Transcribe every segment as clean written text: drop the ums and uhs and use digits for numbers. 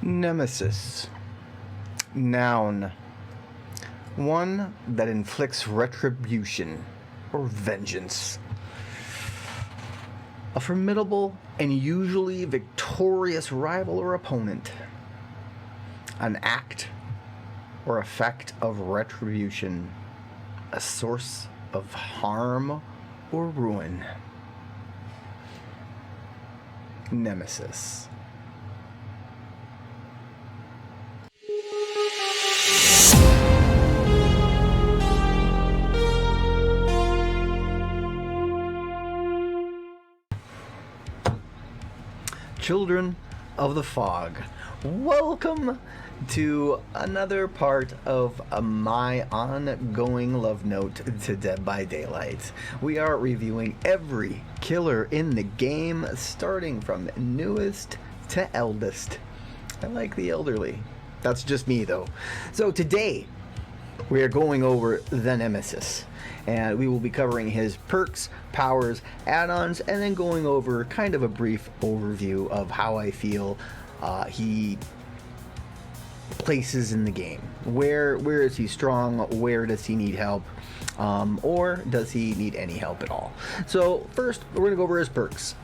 Nemesis. Noun. One that inflicts retribution or vengeance. A formidable and usually victorious rival or opponent. An act or effect of retribution. A source of harm or ruin. Nemesis. Children of the Fog, welcome to another part of my ongoing love note to Dead by Daylight. We are reviewing every killer in the game, starting from newest to eldest. I like the elderly. That's just me, though. So today, we are going over the Nemesis, and we will be covering his perks, powers, add-ons, and then going over kind of a brief overview of how I feel he places in the game. Where is he strong? Where does he need help? Or does he need any help at all? So first, we're going to go over his perks.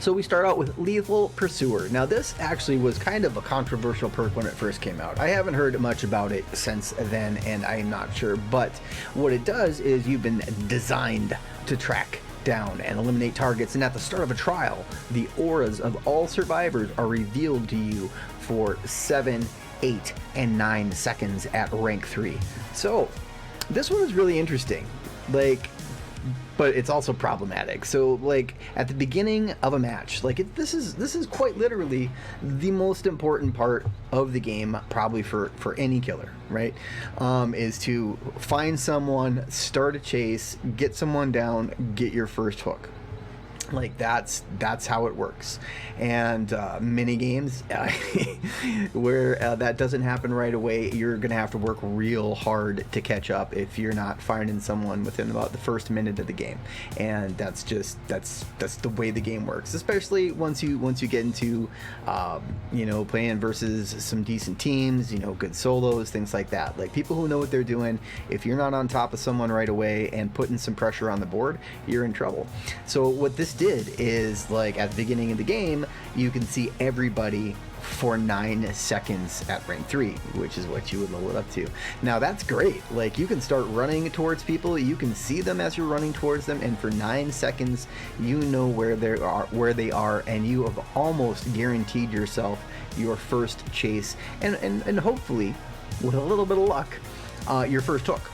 So we start out with Lethal Pursuer. Now this actually was kind of a controversial perk when it first came out. I haven't heard much about it since then, and I'm not sure, but what it does is you've been designed to track down and eliminate targets, and at the start of a trial, the auras of all survivors are revealed to you for 7, 8, and 9 seconds at rank 3. So this one is really interesting. But it's also problematic. So, at the beginning of a match, this is quite literally the most important part of the game, probably for any killer, right? Is to find someone, start a chase, get someone down, get your first hook. That's how it works. And mini games where that doesn't happen right away, you're gonna have to work real hard to catch up if you're not finding someone within about the first minute of the game. And that's the way the game works, especially once you get into playing versus some decent teams, good solos, things like that. People who know what they're doing, if you're not on top of someone right away and putting some pressure on the board, you're in trouble. So what this did is, at the beginning of the game, you can see everybody for 9 seconds at rank 3, which is what you would level it up to. Now that's great. You can start running towards people, you can see them as you're running towards them, and for 9 seconds you know where they are, and you have almost guaranteed yourself your first chase, and hopefully, with a little bit of luck, your first hook.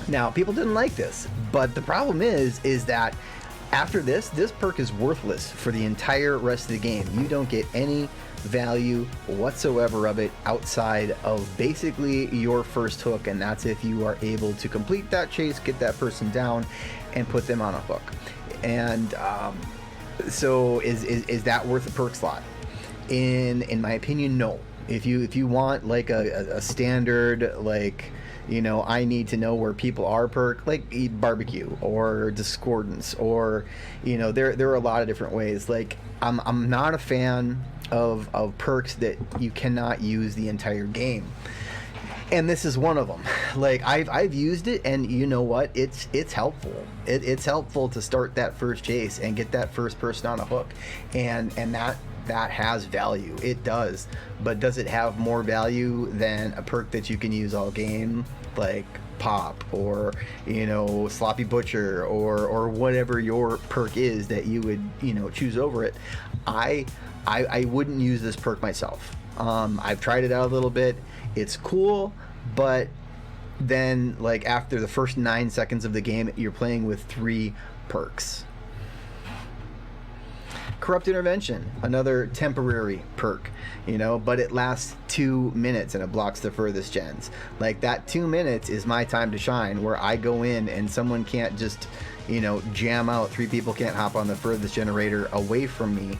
Now, people didn't like this, but the problem is that after this perk is worthless for the entire rest of the game. You don't get any value whatsoever of it outside of basically your first hook, and that's if you are able to complete that chase, get that person down, and put them on a hook. And so is that worth a perk slot? In my opinion, no. If you want a standard I need to know where people are perk, eat barbecue or discordance, or there are a lot of different ways. I'm not a fan of perks that you cannot use the entire game, and this is one of them. I've used it, and you know what, it's helpful. It's helpful to start that first chase and get that first person on a hook, and that has value. It does. But does it have more value than a perk that you can use all game, like Pop or Sloppy Butcher or whatever your perk is that you would choose over it? I wouldn't use this perk myself. I've tried it out a little bit. It's cool, but then after the first 9 seconds of the game, you're playing with 3 perks. Corrupt Intervention, another temporary perk, but it lasts 2 minutes and it blocks the furthest gens. That 2 minutes is my time to shine, where I go in and someone can't just, jam out. 3 people can't hop on the furthest generator away from me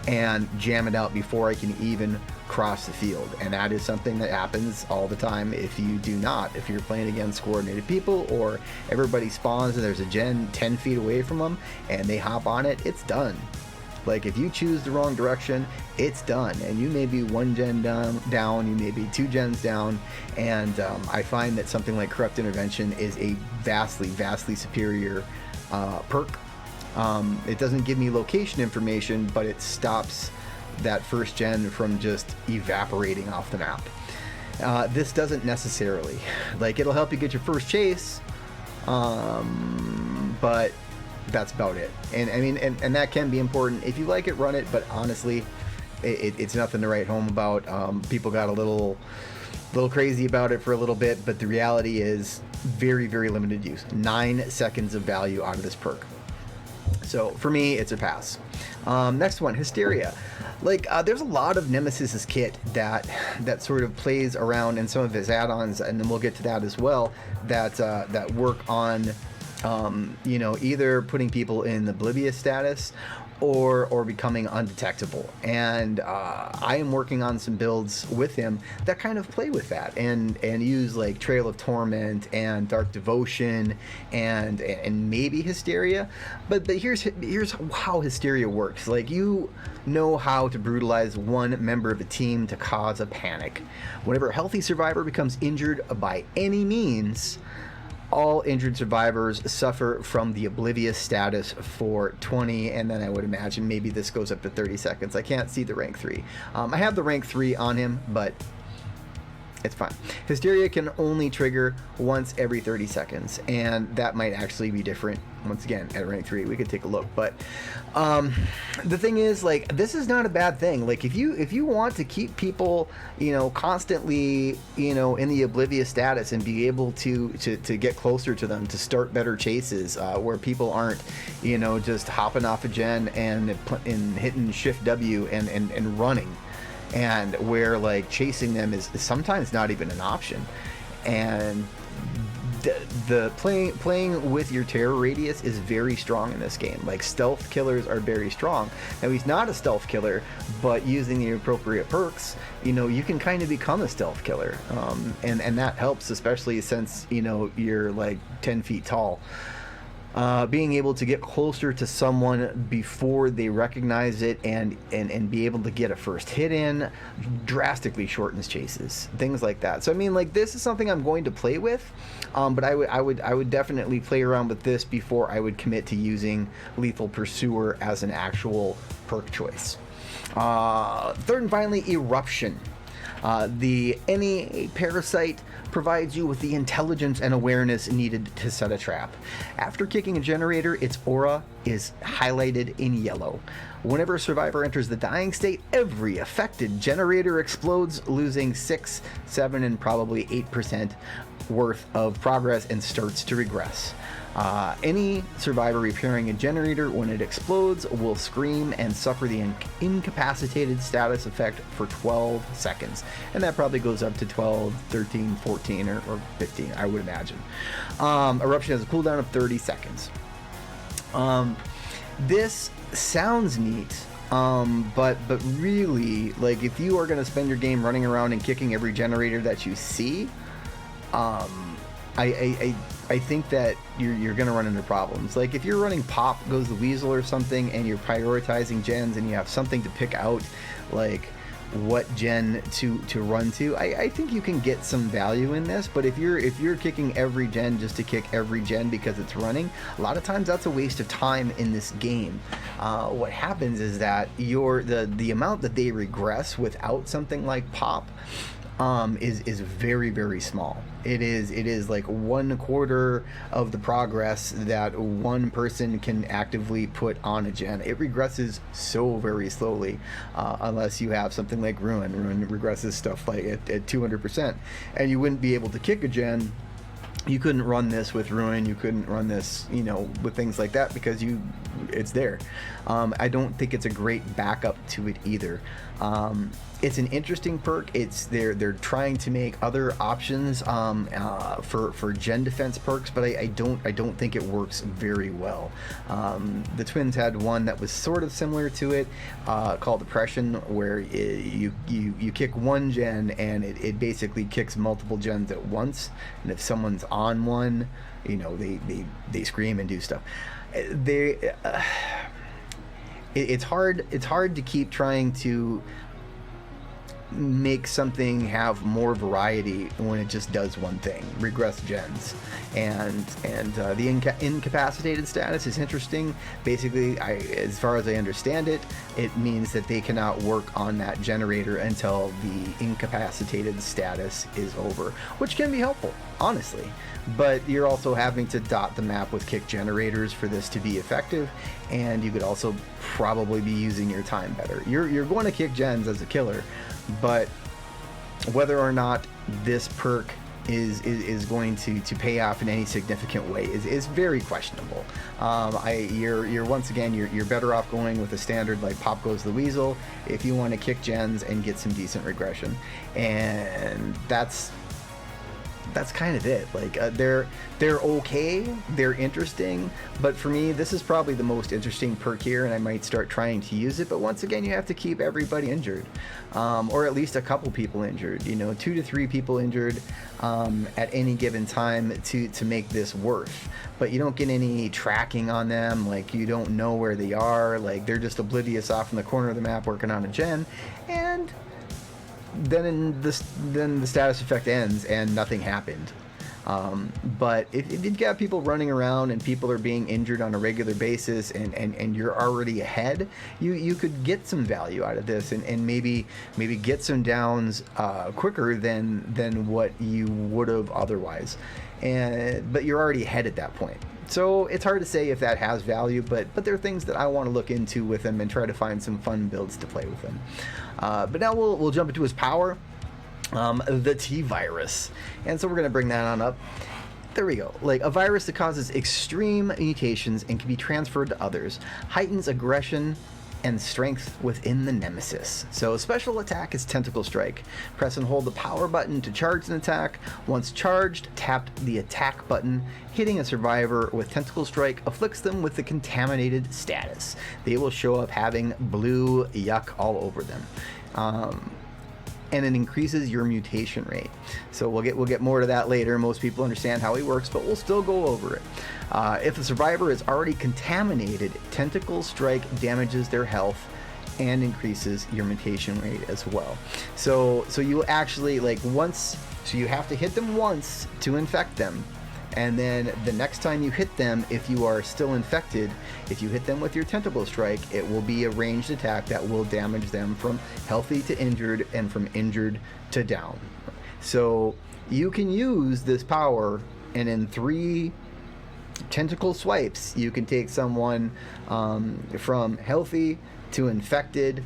and jam it out before I can even cross the field. And that is something that happens all the time if you're playing against coordinated people, or everybody spawns and there's a gen 10 feet away from them and they hop on it, it's done. Like if you choose the wrong direction, it's done, and you may be 1 gen down, you may be 2 gens down, and I find that something like Corrupt Intervention is a vastly superior perk. It doesn't give me location information, but it stops that first gen from just evaporating off the map. This doesn't necessarily. Like, it'll help you get your first chase, but that's about it. And I mean, and that can be important. If you like it, run it, but honestly, it's nothing to write home about. People got a little crazy about it for a little bit, but the reality is very limited use. 9 seconds of value out of this perk. So for me, it's a pass. Next one, Hysteria. Like, there's a lot of Nemesis's kit that sort of plays around in some of his add-ons, and then we'll get to that as well, that work on, you know, either putting people in oblivious status or becoming undetectable. And I am working on some builds with him that kind of play with that and use like Trail of Torment and Dark Devotion and maybe Hysteria. But here's how Hysteria works. Like, you know how to brutalize one member of a team to cause a panic. Whenever a healthy survivor becomes injured by any means, all injured survivors suffer from the oblivious status for 20, and then I would imagine maybe this goes up to 30 seconds. I can't see the rank 3. I have the rank 3 on him, but it's fine. Hysteria can only trigger once every 30 seconds, and that might actually be different once again at rank 3. We could take a look, but the thing is, like, this is not a bad thing. Like, if you want to keep people, you know, constantly, you know, in the oblivious status and be able to get closer to them, to start better chases where people aren't, you know, just hopping off a gen and hitting Shift W and running, and where like chasing them is sometimes not even an option, and the playing with your terror radius is very strong in this game. Like, stealth killers are very strong. Now, he's not a stealth killer, but using the appropriate perks, you know, you can kind of become a stealth killer, and that helps, especially since, you know, you're like 10 feet tall. Being able to get closer to someone before they recognize it and be able to get a first hit in drastically shortens chases, things like that. So I mean, like, this is something I'm going to play with, but I would definitely play around with this before I would commit to using Lethal Pursuer as an actual perk choice. Third and finally, Eruption. Any parasite provides you with the intelligence and awareness needed to set a trap. After kicking a generator, its aura is highlighted in yellow. Whenever a survivor enters the dying state, every affected generator explodes, losing 6, 7, and probably 8% worth of progress and starts to regress. Any survivor repairing a generator when it explodes will scream and suffer the incapacitated status effect for 12 seconds. And that probably goes up to 12, 13, 14, or 15, I would imagine. Eruption has a cooldown of 30 seconds. This sounds neat, but really, like, if you are going to spend your game running around and kicking every generator that you see, I think that you're going to run into problems. Like, if you're running Pop Goes the Weasel or something, and you're prioritizing gens and you have something to pick out, like what gen to run to, I think you can get some value in this. But if you're kicking every gen just to kick every gen because it's running, a lot of times that's a waste of time in this game. What happens is that the amount that they regress without something like Pop is very small. It is like 1/4 of the progress that one person can actively put on a gen. It regresses so very slowly, unless you have something like Ruin. Ruin regresses stuff like at 200%, and you wouldn't be able to kick a gen. You couldn't run this with Ruin. You couldn't run this, you know, with things like that because it's there. I don't think it's a great backup to it either. It's an interesting perk. They're trying to make other options for gen defense perks, but I don't think it works very well. The Twins had one that was sort of similar to it, called Oppression, where you kick one gen and it basically kicks multiple gens at once, and if someone's on one, you know, they scream and do stuff. it's hard to keep trying to make something have more variety when it just does one thing, regress gens. And the incapacitated status is interesting. Basically, as far as I understand it, it means that they cannot work on that generator until the incapacitated status is over, which can be helpful, honestly. But you're also having to dot the map with kick generators for this to be effective, and you could also probably be using your time better. You're going to kick gens as a killer, but whether or not this perk is going to pay off in any significant way is very questionable. You're once again you're better off going with a standard like Pop Goes the Weasel if you want to kick gens and get some decent regression, and that's kind of it. Like they're okay, they're interesting, but for me this is probably the most interesting perk here, and I might start trying to use it. But once again, you have to keep everybody injured, or at least a couple people injured, 2 to 3 people injured at any given time to make this worth. But you don't get any tracking on them, like you don't know where they are, like they're just oblivious off in the corner of the map working on a gen, and then the status effect ends and nothing happened. But if you've got people running around and people are being injured on a regular basis, and you're already ahead, you could get some value out of this, and maybe get some downs quicker than what you would have otherwise. But you're already ahead at that point. So it's hard to say if that has value, but there are things that I want to look into with him and try to find some fun builds to play with him. But now we'll jump into his power, the T-Virus. And so we're going to bring that on up. There we go. Like a virus that causes extreme mutations and can be transferred to others, heightens aggression and strength within the Nemesis. So special attack is Tentacle Strike. Press and hold the power button to charge an attack. Once charged, tap the attack button. Hitting a survivor with Tentacle Strike afflicts them with the contaminated status. They will show up having blue yuck all over them. And it increases your mutation rate. So we'll get more to that later. Most people understand how he works, but we'll still go over it. If the survivor is already contaminated, Tentacle Strike damages their health and increases your mutation rate as well. So you actually, like, so you have to hit them once to infect them. And then the next time you hit them, if you are still infected, if you hit them with your Tentacle Strike, it will be a ranged attack that will damage them from healthy to injured and from injured to down. So you can use this power, and in 3 tentacle swipes, you can take someone from healthy to infected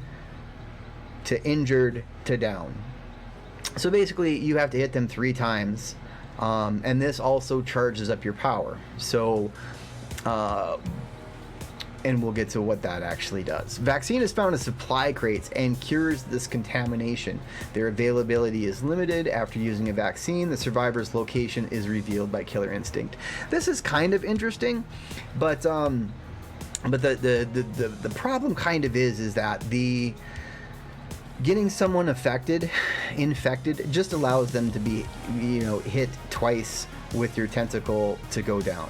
to injured to down. So basically, you have to hit them 3 times. And this also charges up your power. So, and we'll get to what that actually does. Vaccine is found in supply crates and cures this contamination. Their availability is limited. After using a vaccine, the survivor's location is revealed by Killer Instinct. This is kind of interesting, but the problem kind of is that getting someone infected just allows them to be, hit twice with your tentacle to go down.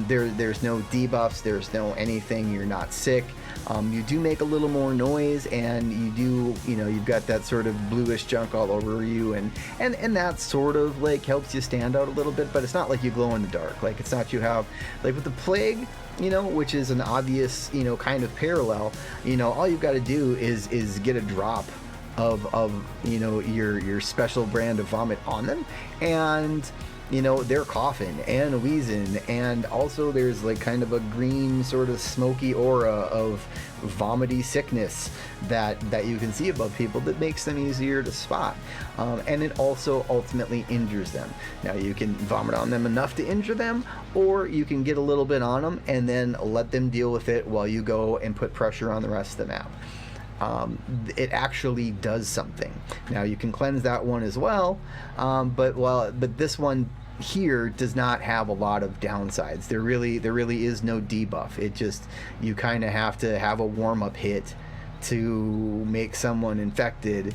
There's no debuffs, there's no anything, you're not sick. You do make a little more noise, and you've got that sort of bluish junk all over you, and that sort of like helps you stand out a little bit, but it's not like you glow in the dark. Like, it's not, you have, like with the plague, which is an obvious, kind of parallel, all you've got to do is get a drop of your special brand of vomit on them, and they're coughing and wheezing, and also there's like kind of a green sort of smoky aura of vomity sickness that you can see above people that makes them easier to spot, and it also ultimately injures them. Now, you can vomit on them enough to injure them, or you can get a little bit on them and then let them deal with it while you go and put pressure on the rest of the map. It actually does something. Now, you can cleanse that one as well, but this one here does not have a lot of downsides. There really is no debuff. It just, you kind of have to have a warm-up hit to make someone infected,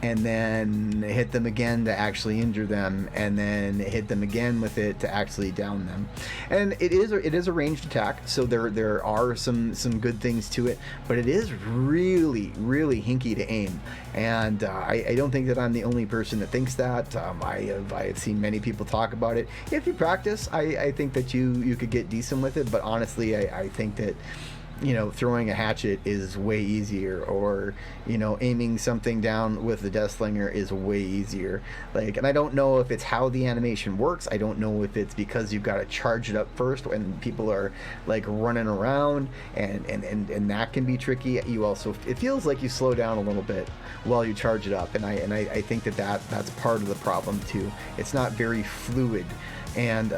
and then hit them again to actually injure them, and then hit them again with it to actually down them. And it is a ranged attack, so there are some good things to it, but it is really hinky to aim. And I don't think that I'm the only person that thinks that. I have seen many people talk about it. If you practice, I think that you could get decent with it, but honestly, I think that, you know, throwing a hatchet is way easier, or, you know, aiming something down with the Deathslinger is way easier. Like, and I don't know if it's how the animation works. I don't know if it's because you've got to charge it up first when people are like running around, and that can be tricky. You also, it feels like you slow down a little bit while you charge it up, and I think that's part of the problem too. It's not very fluid, and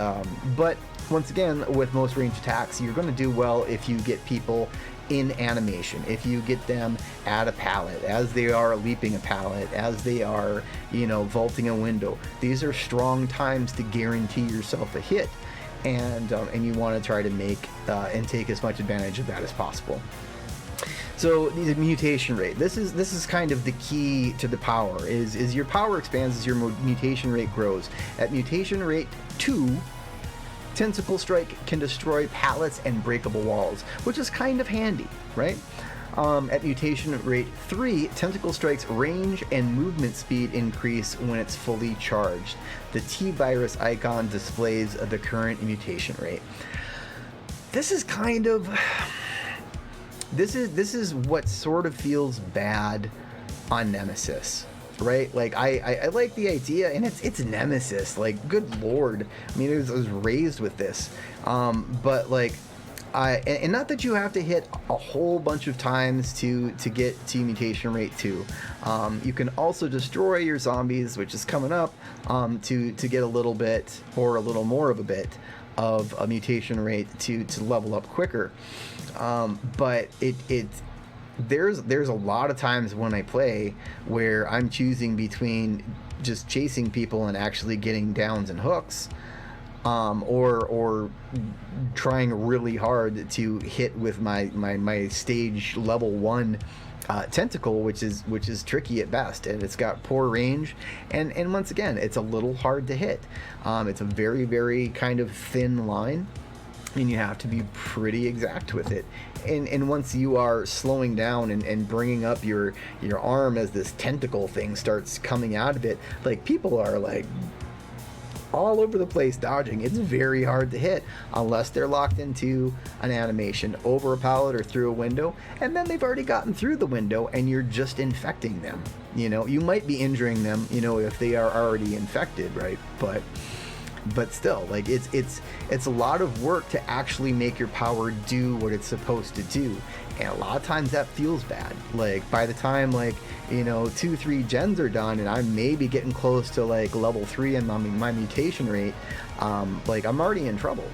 but once again, with most ranged attacks, you're going to do well if you get people in animation, if you get them at a pallet, as they are leaping a pallet, as they are, you know, vaulting a window. These are strong times to guarantee yourself a hit, and you want to try to make and take as much advantage of that as possible. So the mutation rate, this is kind of the key to the power, is your power expands as your mutation rate grows. At mutation rate 2, Tentacle Strike can destroy pallets and breakable walls, which is kind of handy, right? At mutation rate 3, Tentacle Strike's range and movement speed increase when it's fully charged. The T-Virus icon displays the current mutation rate. This is kind of... This is what sort of feels bad on Nemesis, right? Like, I like the idea, and it's Nemesis. Like, good lord, I mean, I was raised with this, but like, and not that you have to hit a whole bunch of times to get to mutation rate 2. You can also destroy your zombies, which is coming up, to get a little bit, or a little more of a bit, of a mutation rate to level up quicker. But there's a lot of times when I play where I'm choosing between just chasing people and actually getting downs and hooks, or trying really hard to hit with my stage level 1 tentacle, which is tricky at best, and it's got poor range, and once again, it's a little hard to hit. It's a very kind of thin line, and you have to be pretty exact with it. And once you are slowing down and bringing up your arm as this tentacle thing starts coming out of it, like, people are like all over the place dodging. It's very hard to hit unless they're locked into an animation over a pallet or through a window, and then they've already gotten through the window and you're just infecting them. You know, you might be injuring them, you know, if they are already infected, right? But still, like, it's a lot of work to actually make your power do what it's supposed to do, and a lot of times that feels bad. Like, by the time, like, you know, 2-3 gens are done and I'm maybe getting close to like level 3 and my mutation rate, like, I'm already in trouble.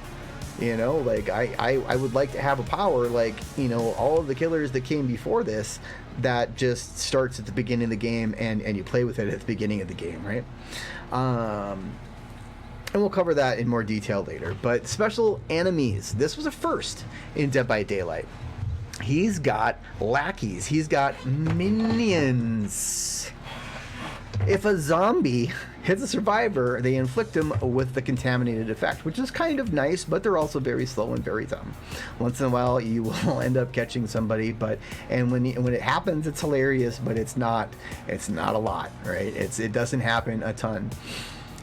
You know, like, I would like to have a power like, you know, all of the killers that came before this, that just starts at the beginning of the game and you play with it at the beginning of the game, right? And we'll cover that in more detail later. But special enemies. This was a first in Dead by Daylight. He's got lackeys. He's got minions. If a zombie hits a survivor, they inflict him with the contaminated effect, which is kind of nice, but they're also very slow and very dumb. Once in a while, you will end up catching somebody, and when it happens, it's hilarious, but it's not a lot, right? It doesn't happen a ton.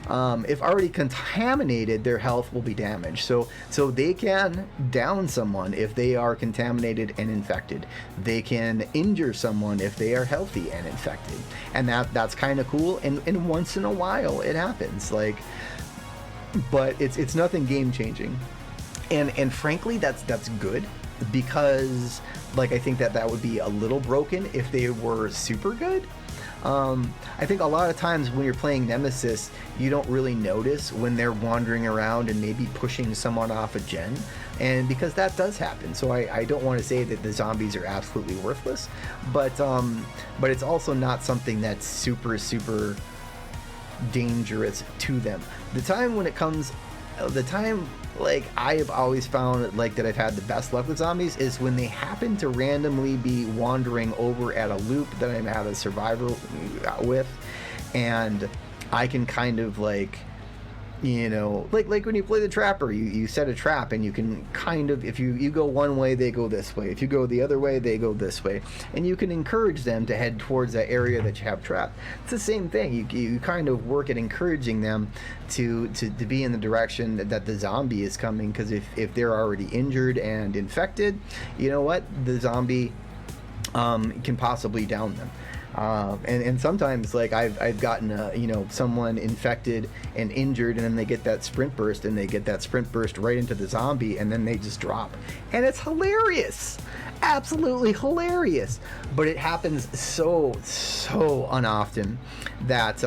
If already contaminated, their health will be damaged. So they can down someone if they are contaminated and infected. They can injure someone if they are healthy and infected. And that's kind of cool. And once in a while it happens. Like, but it's nothing game changing. And frankly, that's good, because, like, I think that would be a little broken if they were super good. I think a lot of times when you're playing Nemesis, you don't really notice when they're wandering around and maybe pushing someone off a gen, and because that does happen. So I don't want to say that the zombies are absolutely worthless, but it's also not something that's super dangerous to them. The time when it comes the time like I have always found like that I've had the best luck with zombies is when they happen to randomly be wandering over at a loop that I have a survivor with, and I can kind of like, you know, like when you play the trapper, you set a trap and you can kind of, if you go one way, they go this way. If you go the other way, they go this way. And you can encourage them to head towards that area that you have trapped. It's the same thing. You kind of work at encouraging them to be in the direction that the zombie is coming, because if they're already injured and infected, you know what? The zombie can possibly down them. And sometimes like I've gotten you know, someone infected and injured, and then they get that sprint burst, and they get that sprint burst right into the zombie, and then they just drop, and it's hilarious, absolutely hilarious. But it happens so unoften that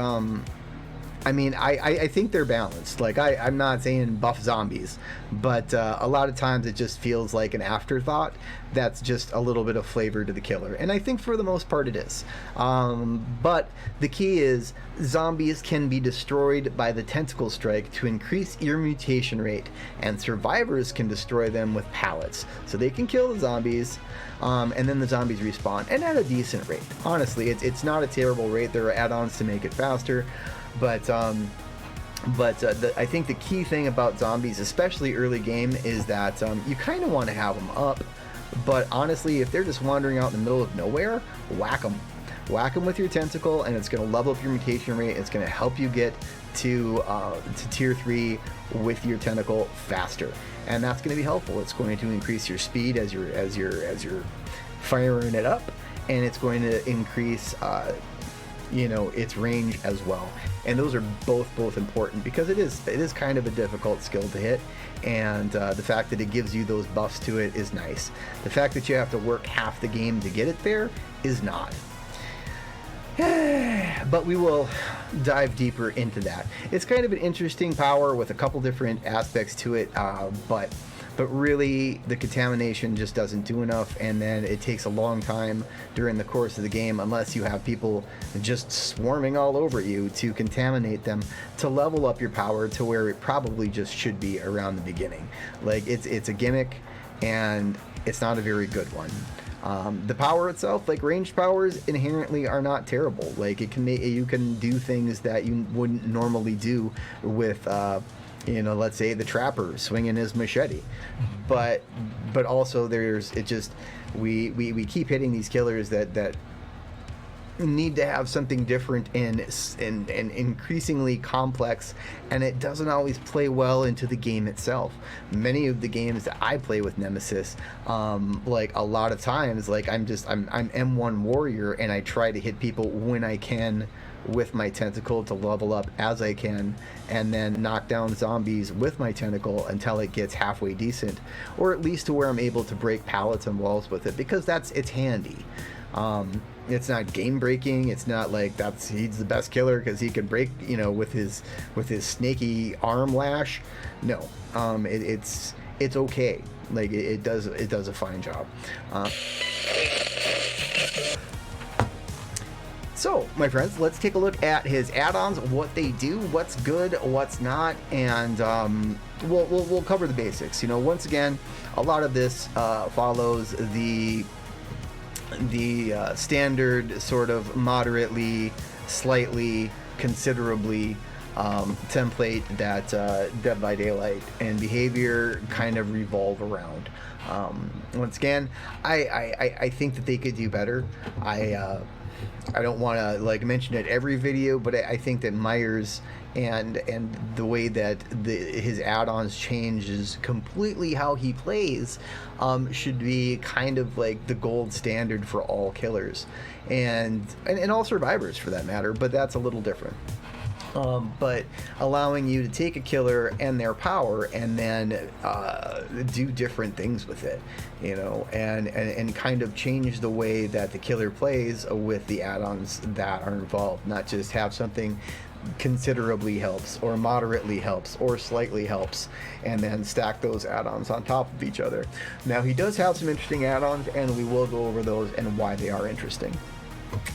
I mean, I think they're balanced. Like, I'm not saying buff zombies, but a lot of times it just feels like an afterthought that's just a little bit of flavor to the killer. And I think for the most part it is. But the key is zombies can be destroyed by the tentacle strike to increase your mutation rate, and survivors can destroy them with pallets. So they can kill the zombies, and then the zombies respawn, and at a decent rate. Honestly, it's not a terrible rate. There are add-ons to make it faster. But I think the key thing about zombies, especially early game, is that you kind of want to have them up. But honestly, if they're just wandering out in the middle of nowhere, whack them. Whack them with your tentacle, and it's going to level up your mutation rate. It's going to help you get to tier 3 with your tentacle faster, and that's going to be helpful. It's going to increase your speed as you're firing it up, and it's going to increase you know, its range as well. And those are both important, because it is kind of a difficult skill to hit, and the fact that it gives you those buffs to it is nice. The fact that you have to work half the game to get it there is not. But we will dive deeper into that. It's kind of an interesting power with a couple different aspects to it, but really the contamination just doesn't do enough, and then it takes a long time during the course of the game, unless you have people just swarming all over you, to contaminate them to level up your power to where it probably just should be around the beginning. Like, it's a gimmick, and it's not a very good one. The power itself, like ranged powers, inherently are not terrible. Like, you can do things that you wouldn't normally do with you know, let's say the trapper swinging his machete, but also we keep hitting these killers that need to have something different and increasingly complex, and it doesn't always play well into the game itself. Many of the games that I play with Nemesis, like a lot of times, like I'm M1 warrior, and I try to hit people when I can with my tentacle to level up as I can, and then knock down zombies with my tentacle until it gets halfway decent, or at least to where I'm able to break pallets and walls with it, because it's handy. It's not game breaking. It's not like he's the best killer because he can break, you know, with his snaky arm lash. No, it's okay. Like, it does a fine job. So, my friends, let's take a look at his add-ons, what they do, what's good, what's not, and we'll cover the basics. You know, once again, a lot of this follows the standard sort of moderately, slightly, considerably template that Dead by Daylight and Behavior kind of revolve around. Once again, I think that they could do better. I don't want to like mention it every video, but I think that Myers and the way that his add-ons changes completely how he plays should be kind of like the gold standard for all killers and all survivors for that matter, but that's a little different. But allowing you to take a killer and their power and then do different things with it, you know, and kind of change the way that the killer plays with the add-ons that are involved, not just have something considerably helps or moderately helps or slightly helps and then stack those add-ons on top of each other. Now, he does have some interesting add-ons, and we will go over those and why they are interesting.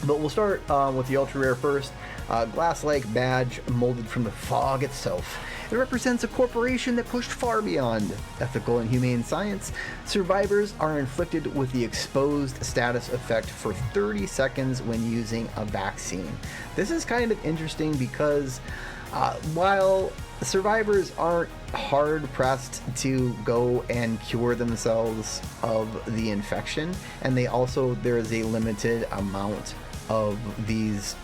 But we'll start with the ultra rare first. Glass-like badge molded from the fog itself. It represents a corporation that pushed far beyond ethical and humane science. Survivors are inflicted with the exposed status effect for 30 seconds when using a vaccine. This is kind of interesting because while survivors aren't hard-pressed to go and cure themselves of the infection, and there is a limited amount of these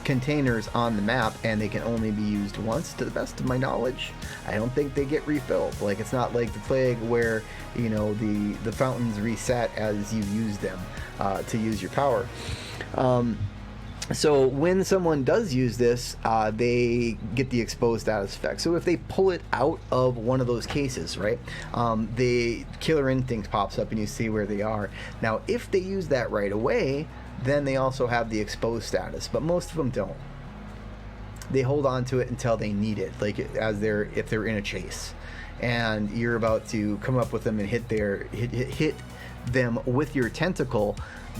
containers on the map, and they can only be used once, to the best of my knowledge. I don't think they get refilled. Like, it's not like the plague where, you know, the fountains reset as you use them to use your power. So when someone does use this, they get the exposed status effect. So if they pull it out of one of those cases, right, the killer instinct pops up and you see where they are. Now, if they use that right away, then they also have the exposed status, but most of them don't. They hold on to it until they need it, like if they're in a chase, and you're about to come up with them and hit them with your tentacle,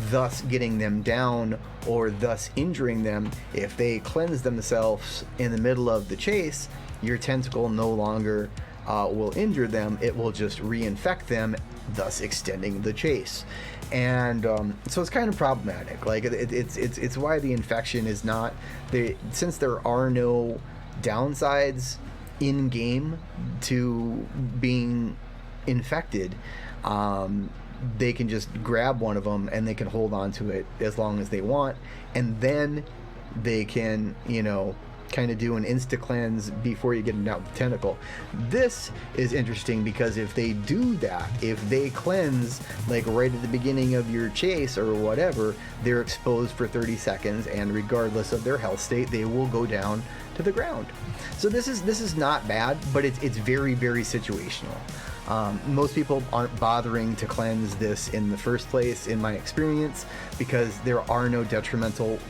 thus getting them down or thus injuring them. If they cleanse themselves in the middle of the chase, your tentacle no longer will injure them. It will just reinfect them, thus extending the chase. And so it's kind of problematic. Like it's why the infection is not since there are no downsides in game to being infected. They can just grab one of them and they can hold on to it as long as they want, and then they can, you know, kind of do an insta cleanse before you get them out with the tentacle. This is interesting because if they do that, if they cleanse like right at the beginning of your chase or whatever, they're exposed for 30 seconds, and regardless of their health state, they will go down to the ground. So this is not bad, but it's very, very situational. Most people aren't bothering to cleanse this in the first place, in my experience, because there are no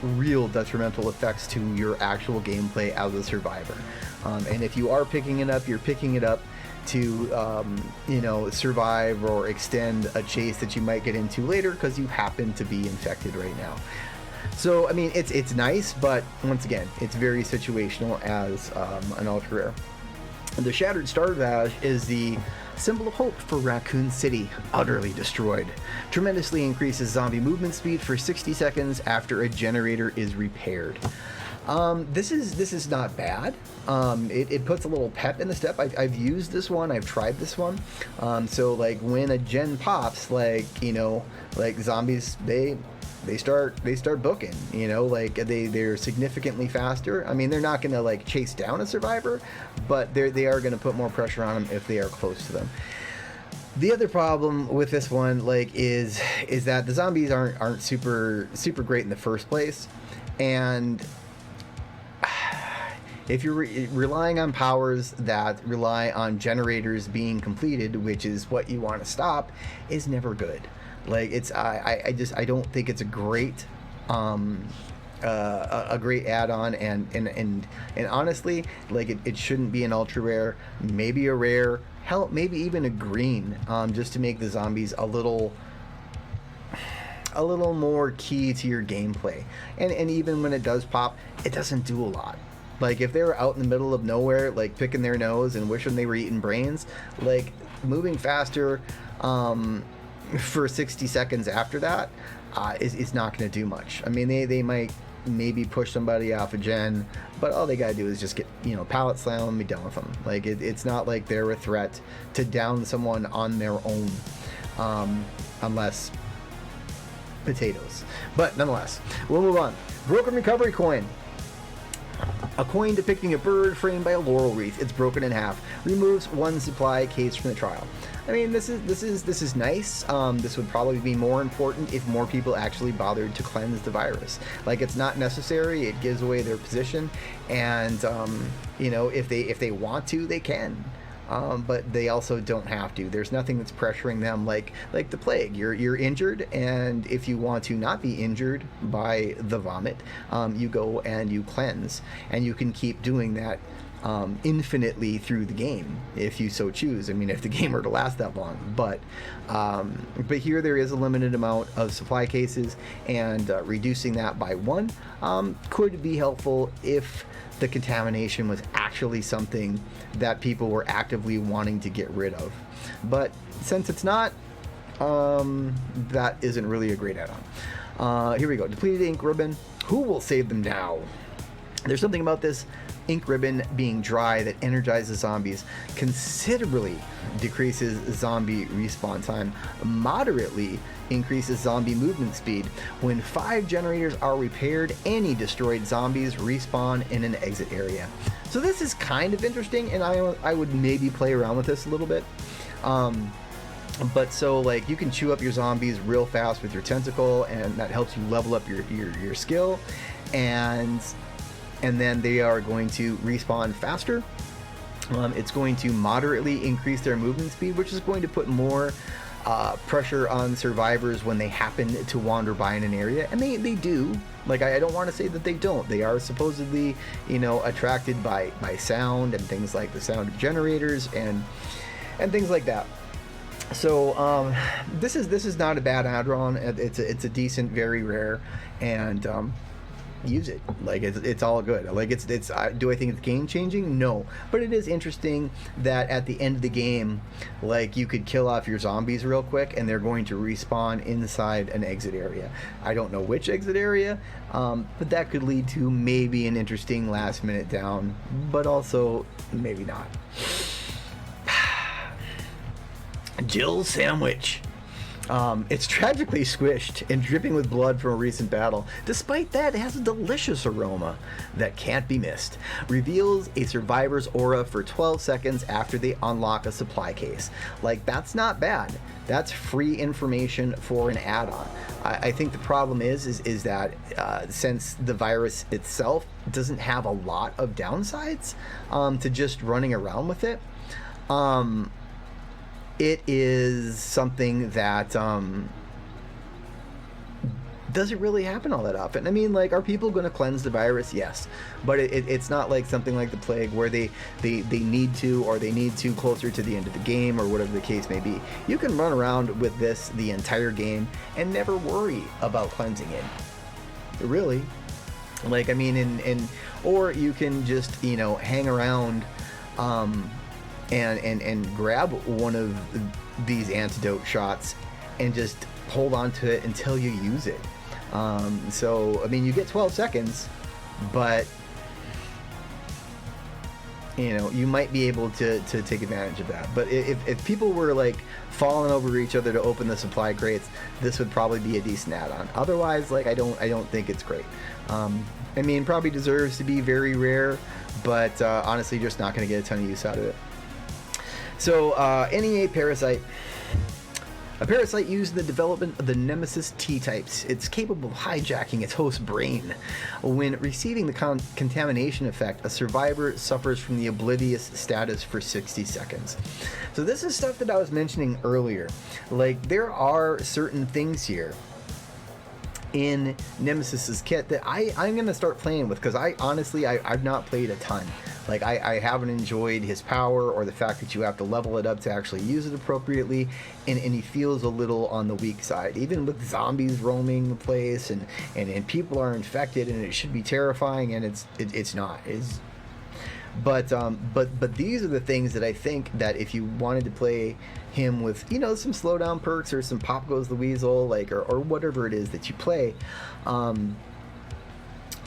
real detrimental effects to your actual gameplay as a survivor. And if you are picking it up, you're picking it up to, you know, survive or extend a chase that you might get into later because you happen to be infected right now. So, I mean, it's nice, but once again, it's very situational as an ultra rare. The Shattered Star Badge is the symbol of hope for Raccoon City, utterly destroyed. Tremendously increases zombie movement speed for 60 seconds after a generator is repaired. This is not bad. It puts a little pep in the step. I've used this one. I've tried this one. So like when a gen pops, like, you know, like zombies, they start booking, you know, like they're significantly faster. I mean, they're not going to like chase down a survivor, but they are going to put more pressure on them if they are close to them. The other problem with this one, like, is that the zombies aren't super great in the first place, and if you're relying on powers that rely on generators being completed, which is what you want to stop, is never good. Like, it's I don't think it's a great great add-on, and honestly, like it shouldn't be an ultra rare, maybe a rare, hell, maybe even a green, just to make the zombies a little more key to your gameplay. And even when it does pop, it doesn't do a lot. Like, if they were out in the middle of nowhere, like picking their nose and wishing they were eating brains, like moving faster for 60 seconds after that is not going to do much. I mean, they might maybe push somebody off a gen, but all they got to do is just get, you know, pallet slam and be done with them. Like, it's not like they're a threat to down someone on their own, unless potatoes. But nonetheless, we'll move on. Broken recovery coin. A coin depicting a bird framed by a laurel wreath. It's broken in half. Removes one supply case from the trial. I mean, this is nice. This would probably be more important if more people actually bothered to cleanse the virus. Like, it's not necessary. It gives away their position, and you know, if they want to, they can. But they also don't have to. There's nothing that's pressuring them like the plague. You're injured, and if you want to not be injured by the vomit, you go and you cleanse, and you can keep doing that infinitely through the game if you so choose. I mean, if the game were to last that long. But here there is a limited amount of supply cases, and reducing that by 1 could be helpful if the contamination was actually something that people were actively wanting to get rid of. But since it's not, that isn't really a great add-on. Here we go. Depleted ink ribbon. Who will save them now? There's something about this ink ribbon being dry that energizes zombies, considerably decreases zombie respawn time, moderately increases zombie movement speed. When 5 generators are repaired, any destroyed zombies respawn in an exit area. So this is kind of interesting, and I would maybe play around with this a little bit. But so, like, you can chew up your zombies real fast with your tentacle, and that helps you level up your skill, and then they are going to respawn faster. It's going to moderately increase their movement speed, which is going to put more pressure on survivors when they happen to wander by in an area, and they do. Like, I don't want to say that they don't. They are supposedly, attracted by sound and things like the sound of generators and things like that. So this is not a bad add-on. It's a decent, very rare, and use it. Like, it's all good. Like, it's do I think it's game changing? No, but it is interesting that at the end of the game, like, you could kill off your zombies real quick and they're going to respawn inside an exit area. I don't know which exit area, but that could lead to maybe an interesting last minute down, but also maybe not. Jill's sandwich. It's tragically squished and dripping with blood from a recent battle. Despite that, it has a delicious aroma that can't be missed. Reveals a survivor's aura for 12 seconds after they unlock a supply case. Like, that's not bad. That's free information for an add-on. I think the problem is that since the virus itself doesn't have a lot of downsides to just running around with it, it is something that doesn't really happen all that often. I mean, like, are people going to cleanse the virus? Yes, but it's not like something like the plague where they need to, or they need to closer to the end of the game, or whatever the case may be. You can run around with this the entire game and never worry about cleansing it. Really. Like, I mean, or you can just, hang around and grab one of these antidote shots and just hold on to it until you use it. So, I mean, you get 12 seconds, but, you might be able to take advantage of that. But if people were, like, falling over each other to open the supply crates, this would probably be a decent add-on. Otherwise, like, I don't think it's great. I mean, probably deserves to be very rare, but honestly, just not going to get a ton of use out of it. So, NEA Parasite. A parasite used in the development of the Nemesis T-types. It's capable of hijacking its host's brain. When receiving the contamination effect, a survivor suffers from the oblivious status for 60 seconds. So this is stuff that I was mentioning earlier. Like, there are certain things here in Nemesis's kit that I'm going to start playing with, because I've not played a ton. Like, I haven't enjoyed his power, or the fact that you have to level it up to actually use it appropriately, and he feels a little on the weak side. Even with zombies roaming the place, and people are infected, and it should be terrifying, and it's not. But these are the things that I think that if you wanted to play him with, some slowdown perks, or some Pop Goes the Weasel, like, or whatever it is that you play,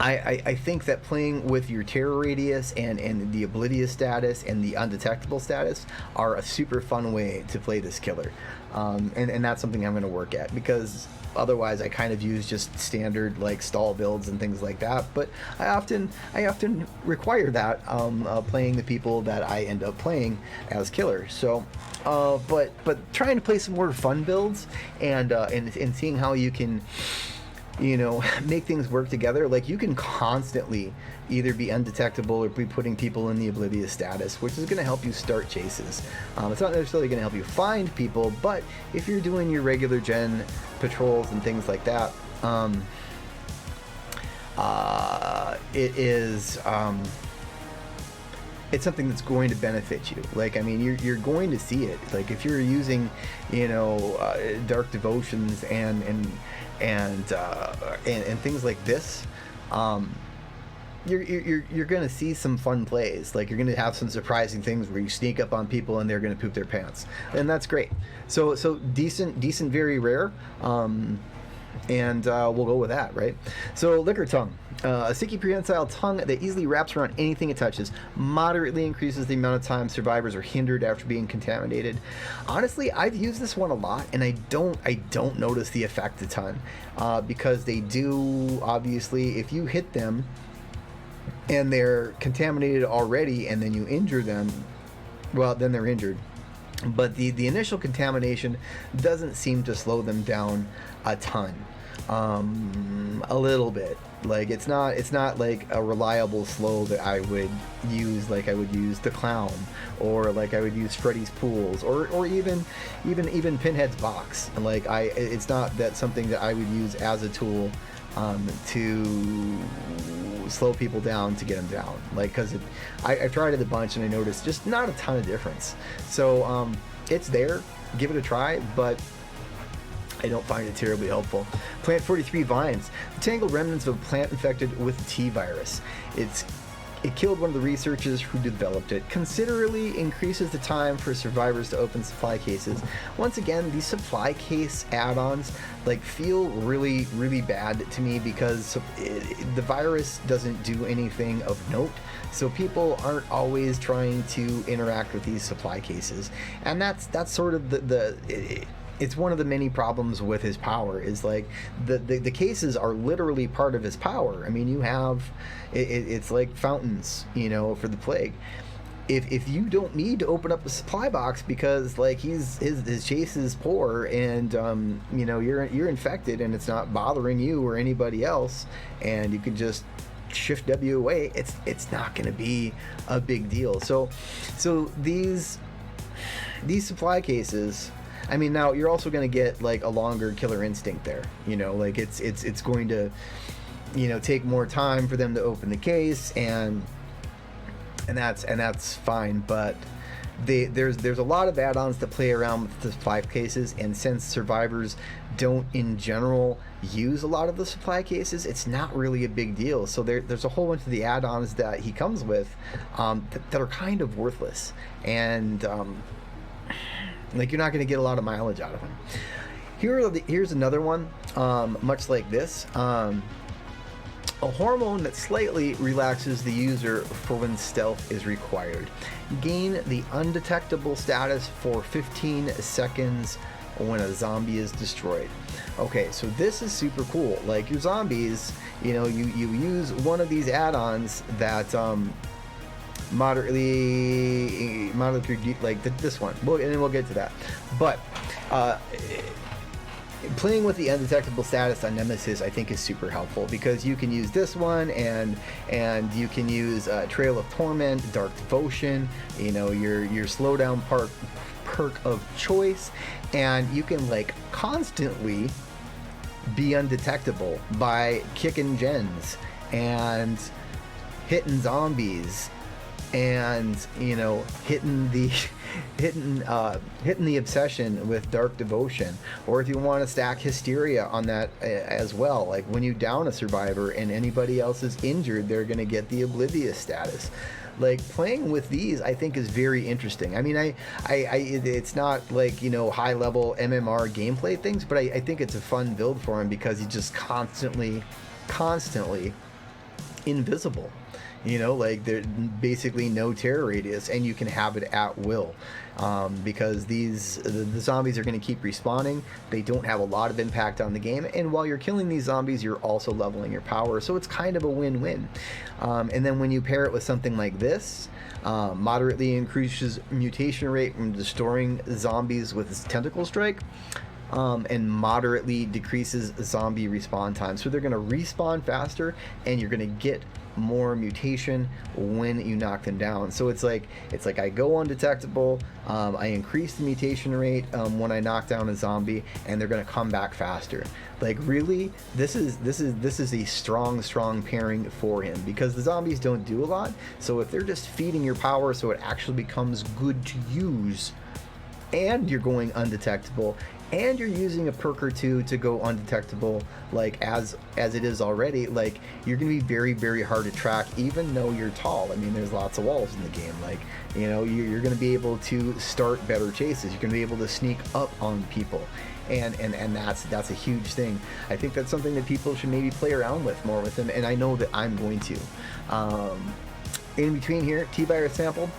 I think that playing with your terror radius and the oblivious status and the undetectable status are a super fun way to play this killer, and that's something I'm going to work at, because otherwise I kind of use just standard, like, stall builds and things like that. But I often require that playing the people that I end up playing as killers. So but trying to play some more fun builds and seeing how you can make things work together. Like, you can constantly either be undetectable or be putting people in the oblivious status, which is going to help you start chases. It's not necessarily going to help you find people, but if you're doing your regular gen patrols and things like that, it's something that's going to benefit you. Like, I mean, you're going to see it. Like, if you're using, you know, Dark Devotions and things like this, you're gonna see some fun plays. Like, you're gonna have some surprising things where you sneak up on people and they're gonna poop their pants, and that's great. So decent, very rare. And we'll go with that, right? So, Liquor Tongue. A sticky prehensile tongue that easily wraps around anything it touches, moderately increases the amount of time survivors are hindered after being contaminated. Honestly, I've used this one a lot, and I don't notice the effect a ton, because they do, obviously, if you hit them and they're contaminated already and then you injure them, well, then they're injured. But the initial contamination doesn't seem to slow them down a ton. A little bit. Like, it's not like a reliable slow that I would use, like I would use the Clown, or like I would use Freddy's Pools, or even Pinhead's Box. Like, it's not that something that I would use as a tool to slow people down to get them down. Like, because I've tried it a bunch and I noticed just not a ton of difference. So it's there, give it a try, but I don't find it terribly helpful. Plant 43 Vines. The tangled remnants of a plant infected with the T virus. It killed one of the researchers who developed it. Considerably increases the time for survivors to open supply cases. Once again, these supply case add-ons like feel really, really bad to me, because the virus doesn't do anything of note. So people aren't always trying to interact with these supply cases, and that's sort of it's one of the many problems with his power, is like the cases are literally part of his power. I mean, you have it's like fountains, you know, for the plague. If you don't need to open up a supply box because like his chase is poor, and you know, you're infected and it's not bothering you or anybody else, and you can just shift W away, it's not going to be a big deal. So these supply cases, I mean, now you're also going to get like a longer killer instinct there, you know, like it's going to, you know, take more time for them to open the case, and that's fine. But there's a lot of add-ons that play around with the supply cases, and since survivors don't in general use a lot of the supply cases, it's not really a big deal. So there's a whole bunch of the add-ons that he comes with that are kind of worthless, and like, you're not going to get a lot of mileage out of them. Here's another one, much like this. A hormone that slightly relaxes the user for when stealth is required. Gain the undetectable status for 15 seconds when a zombie is destroyed. Okay, so this is super cool. Like, your zombies, you know, you use one of these add-ons that moderately like this one, and then we'll get to that. But playing with the undetectable status on Nemesis, I think, is super helpful, because you can use this one, and you can use Trail of Torment, Dark Devotion, you know, your slowdown perk of choice, and you can like constantly be undetectable by kicking gens and hitting zombies, and, you know, hitting the obsession with Dark Devotion. Or if you want to stack Hysteria on that as well, like when you down a survivor and anybody else is injured, they're going to get the Oblivious status. Like, playing with these, I think, is very interesting. I mean, it's not like, you know, high level MMR gameplay things, but I think it's a fun build for him, because he's just constantly invisible. You know, like, there's basically no terror radius, and you can have it at will, because the zombies are going to keep respawning. They don't have a lot of impact on the game, and while you're killing these zombies, you're also leveling your power, so it's kind of a win-win. And then when you pair it with something like this, moderately increases mutation rate from destroying zombies with its tentacle strike. and moderately decreases zombie respawn time. So they're going to respawn faster, and you're going to get more mutation when you knock them down. So it's like I go undetectable, I increase the mutation rate when I knock down a zombie, and they're going to come back faster. Like, really, this is a strong pairing for him, because the zombies don't do a lot. So if they're just feeding your power so it actually becomes good to use, and you're going undetectable, and you're using a perk or two to go undetectable, like as it is already, like, you're going to be very hard to track, even though you're tall. I mean, there's lots of walls in the game. Like, you know, you're going to be able to start better chases. You're going to be able to sneak up on people, and that's a huge thing. I think that's something that people should maybe play around with more with him, and I know that I'm going to. In between here, T-Virus sample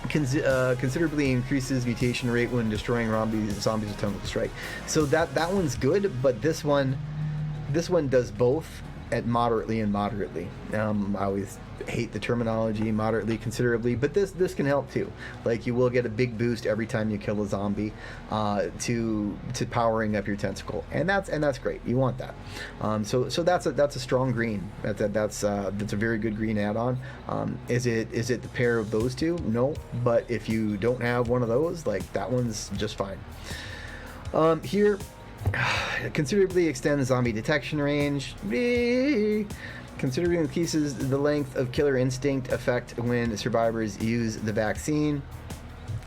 considerably increases mutation rate when destroying zombies with tentacle strike. So that one's good, but this one does both at moderately and moderately. I always hate the terminology moderately, considerably, but this can help too. Like, you will get a big boost every time you kill a zombie to powering up your tentacle, and that's great. You want that. So that's a strong green. That's a very good green add-on. Is it the pair of those two? No, but if you don't have one of those, like, that one's just fine. Here, considerably extends zombie detection range. Considerably increases the length of killer instinct effect when survivors use the vaccine.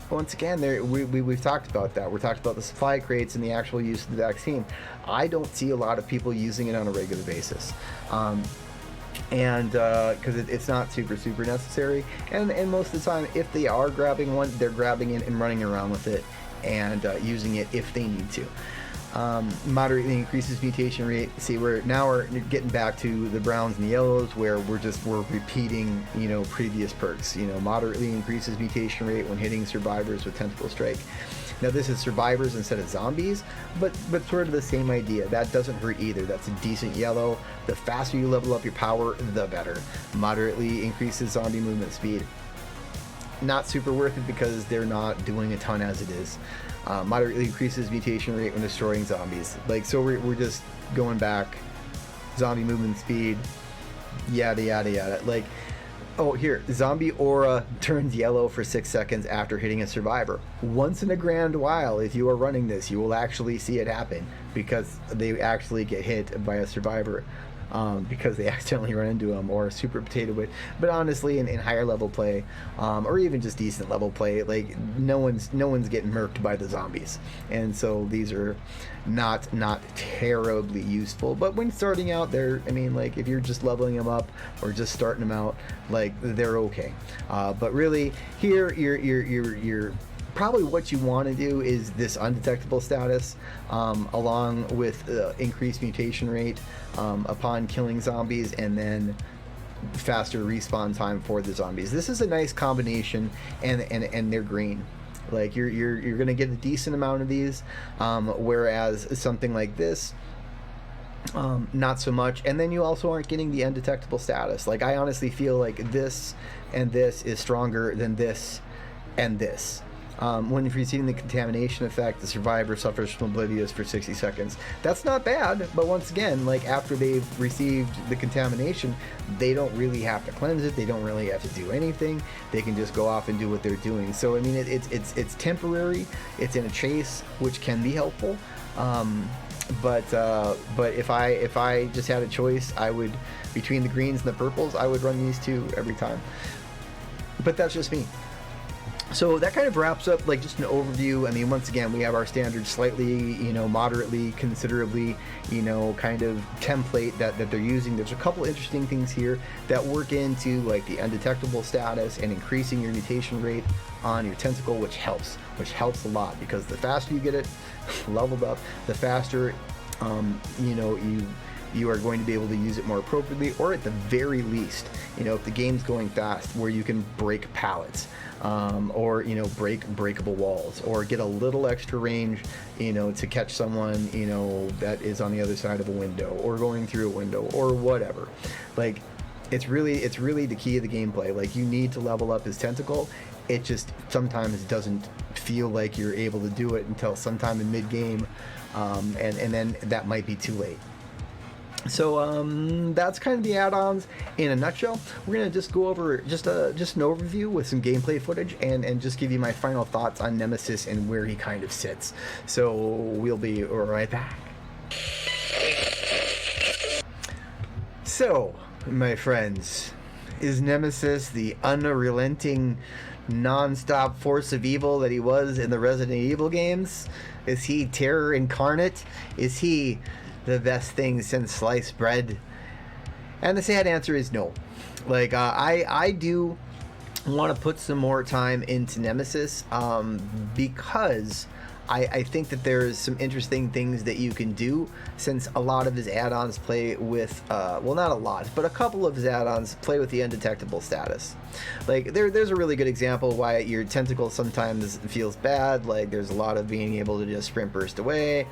Once again, we've talked about that. We're talking about the supply crates and the actual use of the vaccine. I don't see a lot of people using it on a regular basis. And because it's not super necessary. And most of the time, if they are grabbing one, they're grabbing it and running around with it and using it if they need to. Moderately increases mutation rate. See, we're getting back to the browns and the yellows, where we're repeating, you know, previous perks. You know, moderately increases mutation rate when hitting survivors with tentacle strike. Now this is survivors instead of zombies, but sort of the same idea. That doesn't hurt either. That's a decent yellow. The faster you level up your power, the better. Moderately increases zombie movement speed. Not super worth it because they're not doing a ton as it is. Moderately increases mutation rate when destroying zombies. Like, so we're just going back. Zombie movement speed, yada yada. Like, oh, here, zombie aura turns yellow for 6 seconds after hitting a survivor. Once in a grand while, if you are running this, you will actually see it happen, because they actually get hit by a survivor. Because they accidentally run into them or super potato it. But honestly, in higher level play, or even just decent level play, like, no one's getting murked by the zombies, and so these are not terribly useful. But when starting out, I mean, like, if you're just leveling them up or just starting them out, like, they're okay. But really, here you're probably what you want to do is this undetectable status, along with increased mutation rate upon killing zombies, and then faster respawn time for the zombies. This is a nice combination, and they're green. Like, you're gonna get a decent amount of these, whereas something like this, not so much. And then you also aren't getting the undetectable status. Like, I honestly feel like this and this is stronger than this and this. When receiving the contamination effect, the survivor suffers from oblivious for 60 seconds. That's not bad, but once again, like, after they've received the contamination, they don't really have to cleanse it. They don't really have to do anything. They can just go off and do what they're doing. So, I mean, it's temporary. It's in a chase, which can be helpful. But if I just had a choice, I would, between the greens and the purples, I would run these two every time. But that's just me. So that kind of wraps up, like, just an overview. I mean, once again, we have our standard slightly, you know, moderately, considerably, you know, kind of template that they're using. There's a couple interesting things here that work into, like, the undetectable status and increasing your mutation rate on your tentacle, which helps a lot, because the faster you get it leveled up, the faster, you know, you are going to be able to use it more appropriately, or at the very least, you know, if the game's going fast, where you can break pallets, or, you know, breakable walls, or get a little extra range, you know, to catch someone, you know, that is on the other side of a window, or going through a window, or whatever. Like, it's really the key of the gameplay. Like, you need to level up his tentacle. It just sometimes doesn't feel like you're able to do it until sometime in mid-game, and then that might be too late. So that's kind of the add-ons in a nutshell. We're gonna just go over just an overview with some gameplay footage and just give you my final thoughts on Nemesis and where he kind of sits. So we'll be right back. So, my friends, is Nemesis the unrelenting, non-stop force of evil that he was in the Resident Evil games? Is he terror incarnate? Is he the best thing since sliced bread? And the sad answer is no. Like, I do want to put some more time into Nemesis, because I think that there's some interesting things that you can do, since a lot of his add-ons play with, well, not a lot, but a couple of his add-ons play with the undetectable status. Like, there's a really good example why your tentacle sometimes feels bad. Like, there's a lot of being able to just sprint burst away.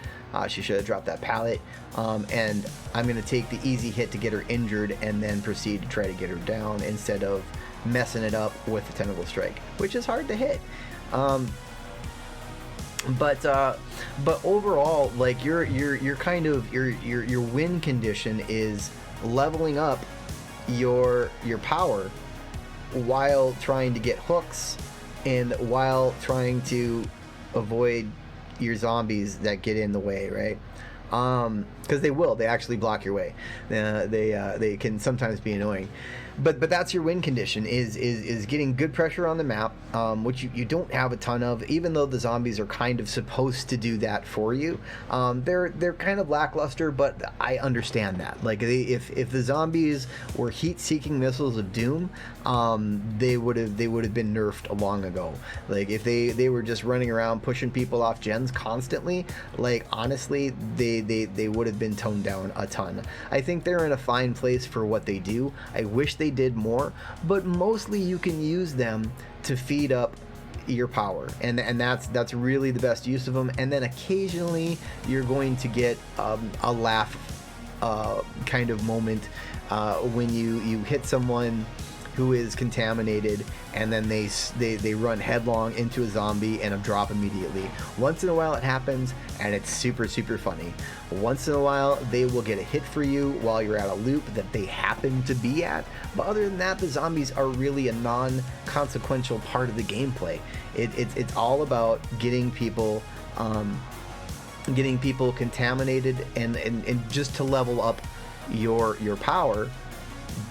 She should have dropped that pallet. And I'm going to take the easy hit to get her injured and then proceed to try to get her down instead of messing it up with the tentacle strike, which is hard to hit. But overall, like, your kind of your win condition is leveling up your power while trying to get hooks and while trying to avoid your zombies that get in the way, right? Because they actually block your way. They can sometimes be annoying. But that's your win condition, is getting good pressure on the map, which you don't have a ton of, even though the zombies are kind of supposed to do that for you. They're kind of lackluster, but I understand that. Like, if the zombies were heat-seeking missiles of doom, they would have been nerfed long ago. Like, if they were just running around pushing people off gens constantly, like, honestly, they would have been toned down a ton. I think they're in a fine place for what they do. I wish they did more, but mostly you can use them to feed up your power, and that's really the best use of them. And then occasionally you're going to get a laugh kind of moment when you hit someone who is contaminated, and then they run headlong into a zombie and drop immediately. Once in a while it happens, and it's super funny. Once in a while they will get a hit for you while you're at a loop that they happen to be at, but other than that, the zombies are really a non-consequential part of the gameplay. It's all about getting people contaminated and just to level up your power,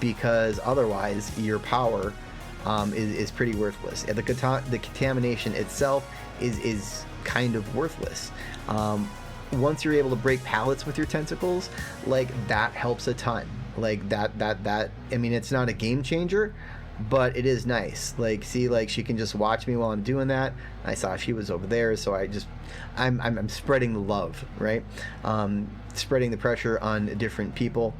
because otherwise your power is pretty worthless. The contamination itself is kind of worthless. Once you're able to break pallets with your tentacles, like, that helps a ton. Like, that I mean, it's not a game changer, but it is nice. Like, see, like, she can just watch me while I'm doing that. I saw she was over there, so I'm spreading the love, right? Spreading the pressure on different people.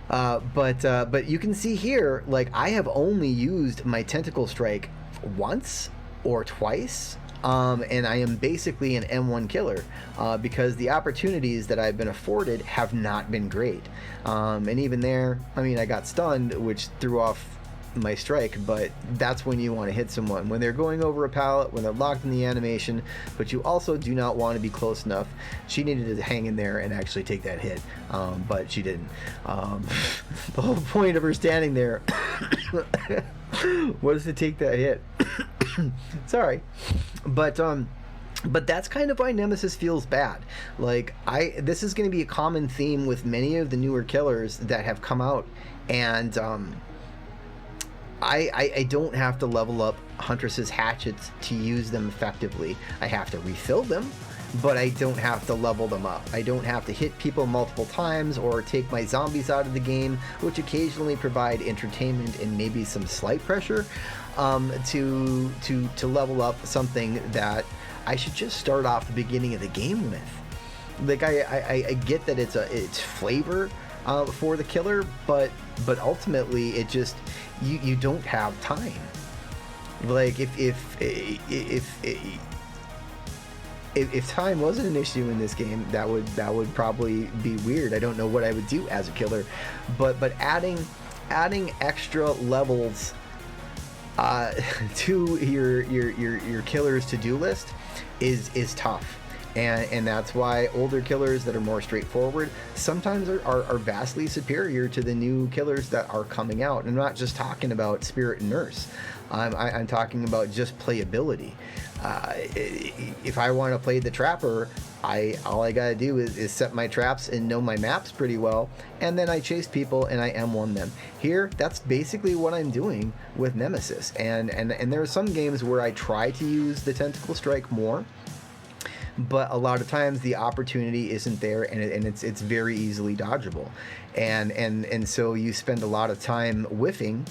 But you can see here, like, I have only used my tentacle strike once or twice, and I am basically an M1 killer, because the opportunities that I've been afforded have not been great. And even there, I mean, I got stunned, which threw off my strike, but that's when you want to hit someone, when they're going over a pallet, when they're locked in the animation, but you also do not want to be close enough. She needed to hang in there and actually take that hit, but she didn't. The whole point of her standing there was to take that hit. Sorry, but that's kind of why Nemesis feels bad. Like, this is going to be a common theme with many of the newer killers that have come out, and I don't have to level up Huntress's hatchets to use them effectively. I have to refill them, but I don't have to level them up. I don't have to hit people multiple times or take my zombies out of the game, which occasionally provide entertainment and maybe some slight pressure, to level up something that I should just start off the beginning of the game with. Like, I get that it's flavor for the killer, but ultimately it just, you don't have time. Like, if time wasn't an issue in this game, that would probably be weird. I don't know what I would do as a killer, but adding adding extra levels to your killer's to-do list is tough. And that's why older killers that are more straightforward sometimes are vastly superior to the new killers that are coming out. And I'm not just talking about Spirit and Nurse. I'm talking about just playability. If I want to play the Trapper, all I gotta do is set my traps and know my maps pretty well, and then I chase people and I M1 them. Here, that's basically what I'm doing with Nemesis. And there are some games where I try to use the Tentacle Strike more, but a lot of times the opportunity isn't there, and it's very easily dodgeable, and so you spend a lot of time whiffing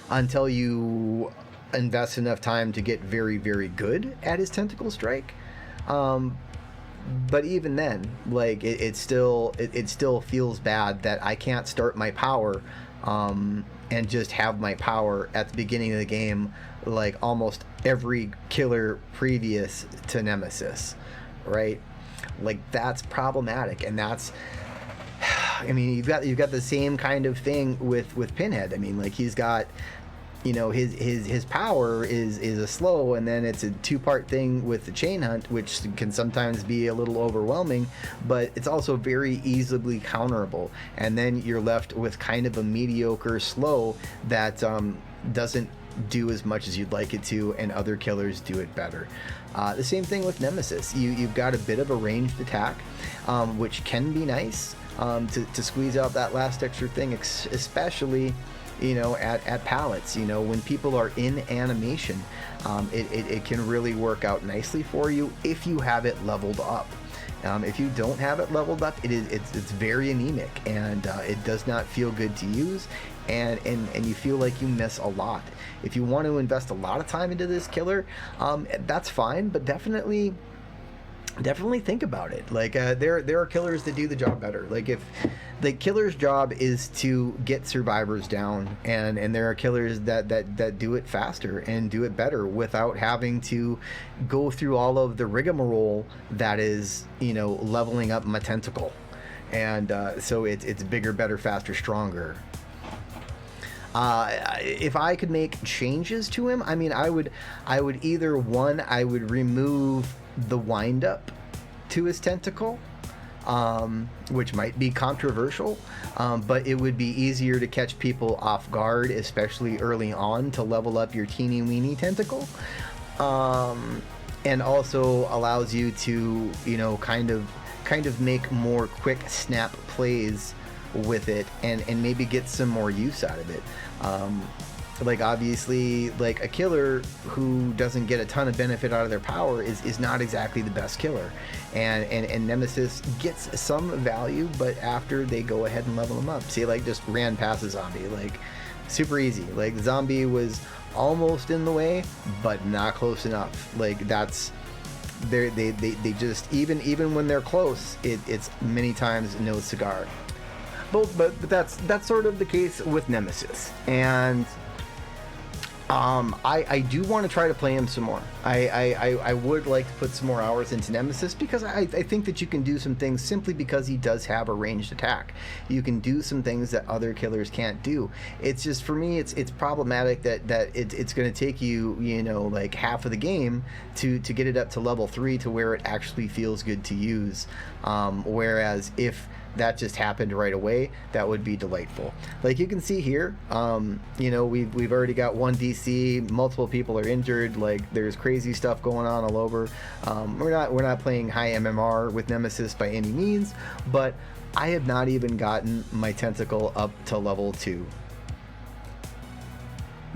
until you invest enough time to get very, very good at his Tentacle Strike. But even then, like it still feels bad that I can't start my power and just have my power at the beginning of the game, like almost every killer previous to Nemesis, right? Like that's problematic, and that's, I mean, you've got the same kind of thing with Pinhead. I mean, like he's got, you know, his power is a slow, and then it's a two-part thing with the chain hunt, which can sometimes be a little overwhelming, but it's also very easily counterable. And then you're left with kind of a mediocre slow that doesn't do as much as you'd like it to, and other killers do it better. The same thing with Nemesis. You've got a bit of a ranged attack, which can be nice to squeeze out that last extra thing, especially, you know, at pallets. You know, when people are in animation, it can really work out nicely for you if you have it leveled up. If you don't have it leveled up, it's very anemic, and it does not feel good to use, and you feel like you miss a lot. If you want to invest a lot of time into this killer, that's fine, but definitely think about it. Like there are killers that do the job better. Like if the killer's job is to get survivors down, and there are killers that do it faster and do it better without having to go through all of the rigmarole that is, you know, leveling up my tentacle. And so it's bigger, better, faster, stronger. If I could make changes to him, I mean, I would either, one, I would remove the wind up to his tentacle, which might be controversial, but it would be easier to catch people off guard, especially early on, to level up your teeny weeny tentacle, and also allows you to, you know, kind of make more quick snap plays with it, and maybe get some more use out of it. Like obviously, like a killer who doesn't get a ton of benefit out of their power is not exactly the best killer, and Nemesis gets some value, but after they go ahead and level them up. See, like just ran past a zombie, like super easy. Like the zombie was almost in the way, but not close enough. Like that's they just, even when they're close, it's many times no cigar. But that's sort of the case with Nemesis, and I do want to try to play him some more. I would like to put some more hours into Nemesis, because I think that you can do some things simply because he does have a ranged attack. You can do some things that other killers can't do. It's just, for me, it's problematic that it's going to take you, you know, like half of the game to get it up to level 3 to where it actually feels good to use. Whereas if that just happened right away, that would be delightful. Like you can see here, you know, we've already got 1 DC, multiple people are injured, like there's crazy stuff going on all over. We're not playing high MMR with Nemesis by any means, but I have not even gotten my tentacle up to level 2.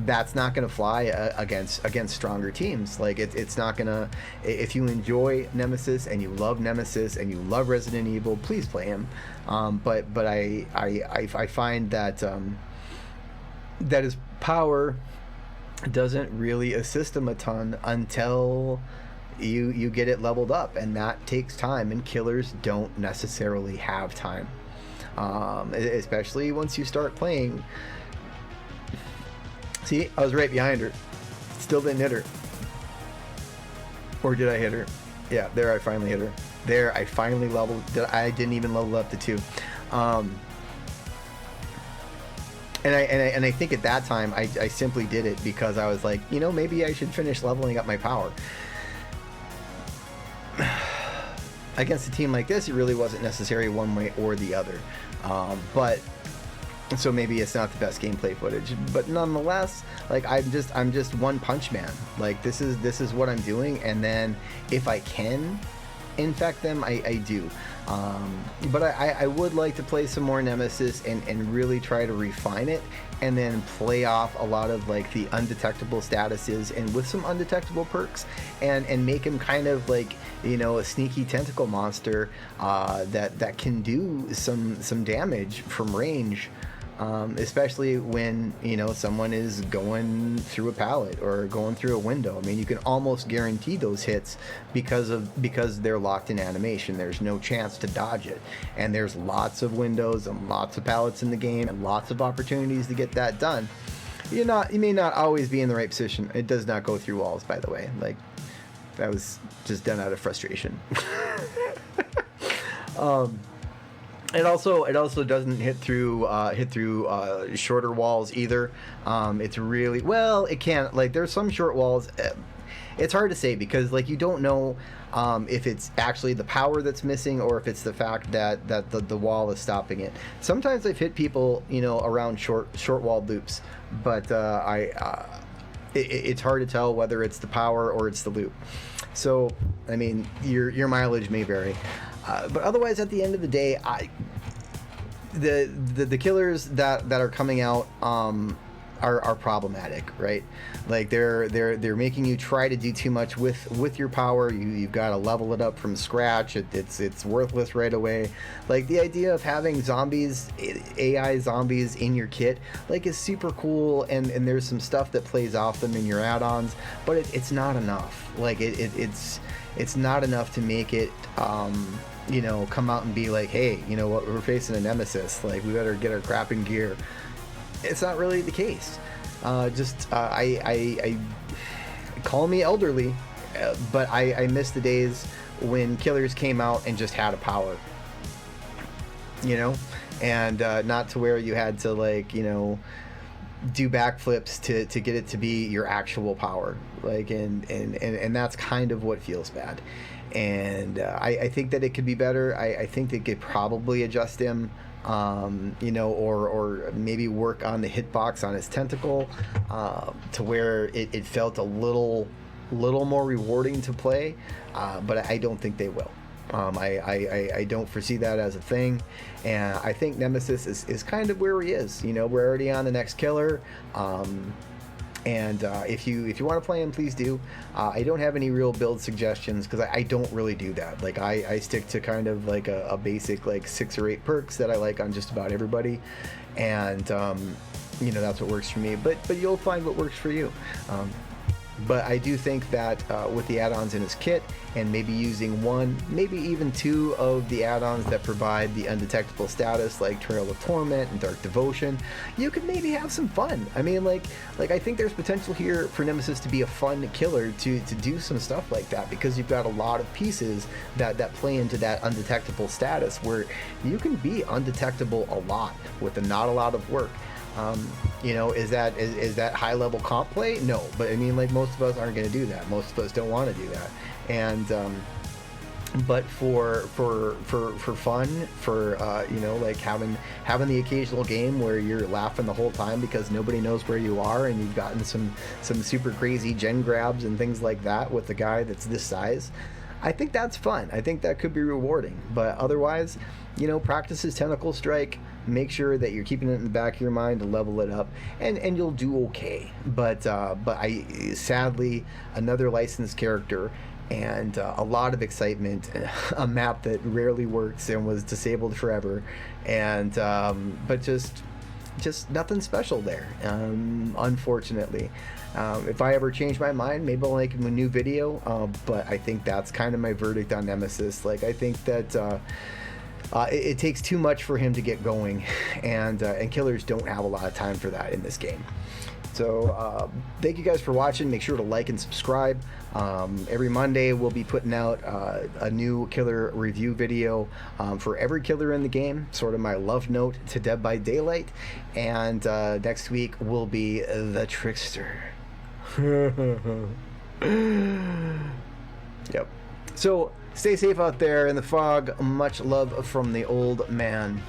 That's not going to fly against stronger teams. Like it's not gonna. If you enjoy Nemesis and you love Nemesis and you love Resident Evil, please play him. But I find that that his power doesn't really assist him a ton until you get it leveled up, and that takes time, and killers don't necessarily have time, especially once you start playing. See, I was right behind her. Still didn't hit her. Or did I hit her? Yeah, there I finally hit her. There I finally leveled. I didn't even level up to 2. And I think at that time I simply did it because I was like, you know, maybe I should finish leveling up my power. Against a team like this, it really wasn't necessary one way or the other. But so maybe it's not the best gameplay footage, but nonetheless, like I'm just one punch man. Like this is what I'm doing, and then if I can infect them, I do. But I would like to play some more Nemesis and really try to refine it, and then play off a lot of like the undetectable statuses and with some undetectable perks, and make him kind of like, you know, a sneaky tentacle monster that can do some damage from range. Especially when, you know, someone is going through a pallet or going through a window. I mean, you can almost guarantee those hits because they're locked in animation. There's no chance to dodge it, and there's lots of windows and lots of pallets in the game and lots of opportunities to get that done. You may not always be in the right position. It does not go through walls, by the way. Like, that was just done out of frustration. It also doesn't hit through shorter walls either. It's really, well, it can't, like, there's some short walls. It's hard to say because, like, you don't know if it's actually the power that's missing or if it's the fact that the wall is stopping it. Sometimes I've hit people, you know, around short walled loops, but it's hard to tell whether it's the power or it's the loop. So, I mean, your mileage may vary. But otherwise, at the end of the day, the killers that are coming out are problematic, right? Like they're making you try to do too much with your power. You've got to level it up from scratch. It's worthless right away. Like the idea of having AI zombies in your kit, like, is super cool, and there's some stuff that plays off them in your add-ons, but it's not enough. Like it's not enough to make it you know, come out and be like, hey, you know what, we're facing a Nemesis, like, we better get our crap in gear. It's not really the case. I call me elderly, but I miss the days when killers came out and just had a power, you know, and not to where you had to, like, you know, do backflips to get it to be your actual power, like, and that's kind of what feels bad. And I think that it could be better. I think they could probably adjust him, you know, or maybe work on the hitbox on his tentacle to where it felt a little more rewarding to play, but I don't think they will. I don't foresee that as a thing, and I think Nemesis is kind of where he is. You know, we're already on the next killer. And if you want to play him, please do. I don't have any real build suggestions because I don't really do that. Like I stick to kind of like a basic, like, 6 or 8 perks that I like on just about everybody, and you know, that's what works for me. But you'll find what works for you. But I do think that with the add-ons in his kit, and maybe using 1, maybe even 2 of the add-ons that provide the undetectable status, like Trail of Torment and Dark Devotion, you could maybe have some fun. I mean, like I think there's potential here for Nemesis to be a fun killer to do some stuff like that, because you've got a lot of pieces that play into that undetectable status, where you can be undetectable a lot with not a lot of work. You know, is that high level comp play? No, but I mean, like, most of us aren't going to do that. Most of us don't want to do that. And but for fun, for you know, like having the occasional game where you're laughing the whole time because nobody knows where you are, and you've gotten some super crazy gen grabs and things like that with the guy that's this size, I think that's fun. I think that could be rewarding. But otherwise, you know, practice his tentacle strike. Make sure that you're keeping it in the back of your mind to level it up, and you'll do okay. But sadly, another licensed character, and a lot of excitement, a map that rarely works and was disabled forever, and but just nothing special there, unfortunately. If I ever change my mind, maybe I'll make him a new video, but I think that's kind of my verdict on Nemesis. Like, I think that it takes too much for him to get going, and killers don't have a lot of time for that in this game. So So thank you guys for watching. Make sure to like and subscribe. Every Monday we'll be putting out a new killer review video for every killer in the game, sort of my love note to Dead by Daylight. And next week will be the Trickster. Yep. So stay safe out there in the fog. Much love from the old man.